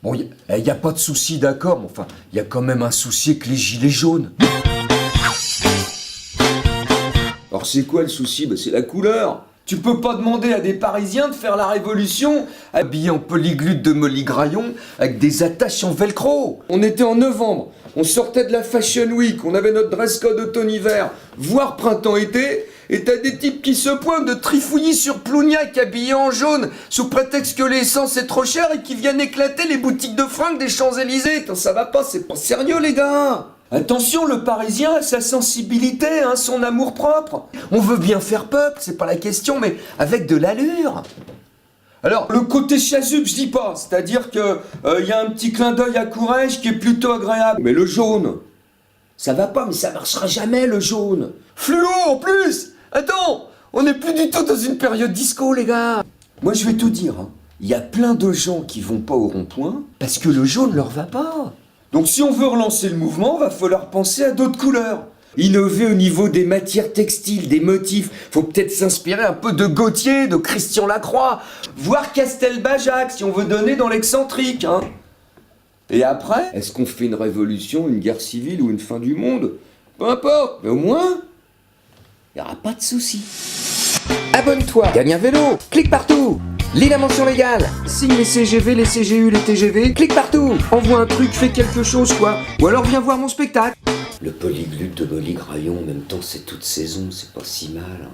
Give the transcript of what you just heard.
Bon, y a pas de souci, d'accord, mais enfin, y a quand même un souci avec les gilets jaunes. Alors c'est quoi le souci? C'est la couleur. Tu peux pas demander à des Parisiens de faire la révolution habillés en polyglute de Molly Graillon avec des attaches en velcro. On était en novembre, on sortait de la Fashion Week, on avait notre dress code automne-hiver, voire printemps-été, et t'as des types qui se pointent de trifouillis sur Plougnac habillés en jaune sous prétexte que l'essence est trop chère et qui viennent éclater les boutiques de fringues des Champs-Élysées. Putain, ça va pas, c'est pas sérieux les gars. Attention, le Parisien a sa sensibilité, son amour-propre. On veut bien faire peuple, c'est pas la question, mais avec de l'allure. Alors, le côté chasuble, je dis pas, c'est-à-dire que y a un petit clin d'œil à Courrèges qui est plutôt agréable. Mais le jaune, ça va pas, mais ça marchera jamais le jaune. Fluo en plus. Attends, on n'est plus du tout dans une période disco, les gars. Moi, je vais tout dire, il y a plein de gens qui vont pas au rond-point parce que le jaune leur va pas. Donc si on veut relancer le mouvement, va falloir penser à d'autres couleurs. Innover au niveau des matières textiles, des motifs. Faut peut-être s'inspirer un peu de Gautier, de Christian Lacroix, voire Castelbajac si on veut donner dans l'excentrique. Et après, est-ce qu'on fait une révolution, une guerre civile ou une fin du monde? Peu importe, mais au moins, il n'y aura pas de soucis. Abonne-toi, gagne un vélo, clique partout. Lis la mention légale. Signe les CGV, les CGU, les TGV. Clique partout. Envoie un truc, fais quelque chose quoi. Ou alors viens voir mon spectacle. Le polyglute de Molly Graillon, en même temps c'est toute saison, c'est pas si mal.